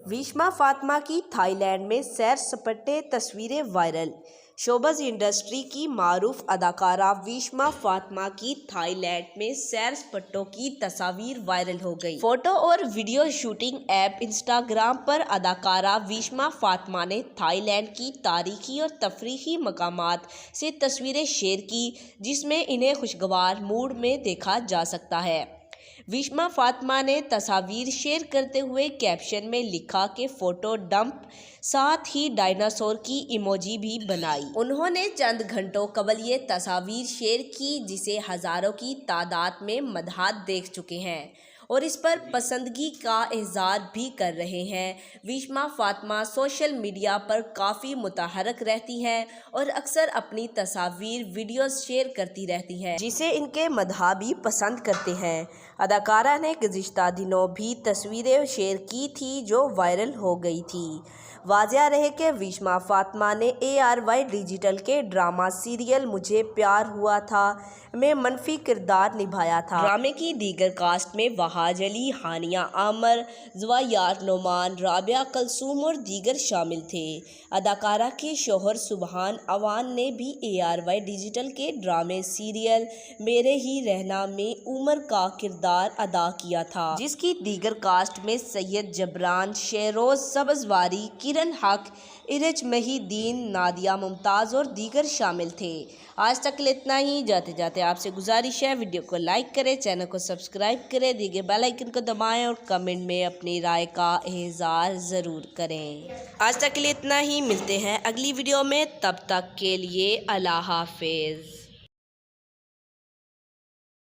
विश्मा फातिमा की थाईलैंड में सैर सपाटे तस्वीरें वायरल। शोबज़ इंडस्ट्री की मारूफ अदाकारा विश्मा फातिमा की थाईलैंड में सैर सपाटों की तस्वीर वायरल हो गई। फोटो और वीडियो शूटिंग ऐप इंस्टाग्राम पर अदाकारा विश्मा फातिमा ने थाईलैंड की तारीखी और तफरीही मकामात से तस्वीरें शेयर की, जिसमें इन्हें खुशगवार मूड में देखा जा सकता है। विश्मा फातिमा ने तस्वीर शेयर करते हुए कैप्शन में लिखा कि फोटो डंप, साथ ही डायनासोर की इमोजी भी बनाई। उन्होंने चंद घंटों कबल ये तस्वीर शेयर की, जिसे हजारों की तादाद में मदहात देख चुके हैं और इस पर पसंदगी का इजहार भी कर रहे हैं। विश्मा फातिमा सोशल मीडिया पर काफ़ी मुतहरक रहती हैं और अक्सर अपनी तस्वीर वीडियोस शेयर करती रहती हैं, जिसे इनके मदहा भी पसंद करते हैं। अदाकारा ने गुज़िश्ता दिनों भी तस्वीरें शेयर की थी जो वायरल हो गई थी। वाज़िया रहे कि विश्मा फातिमा ने ARY डिजिटल के ड्रामा सीरियल मुझे प्यार हुआ था में मनफी किरदार निभाया था। ड्रामे की दीगर कास्ट में वहाज अली, हानिया आमर, ज़वायार नोमान, राबिया कलसूम और दीगर शामिल थे। अदाकारा के शौहर सुबहान अवान ने भी ARY डिजिटल के ड्रामे सीरियल मेरे ही रहना में उमर का किरदार अदा किया था, जिसकी दीगर कास्ट में सैयद जबरान, शेरोज सब्ज़वारी, किरण हक, इरज महिदीन, नादिया मुमताज़ और दीगर शामिल थे। आज तक इतना ही। जाते जाते आपसे गुजारिश है, वीडियो को लाइक करें, चैनल को सब्सक्राइब करें, दिए गए बेल आइकन को दबाएं और कमेंट में अपनी राय का इज़हार ज़रूर करें। आज तक के लिए इतना ही। मिलते हैं अगली वीडियो में, तब तक के लिए अल्लाह हाफिज़।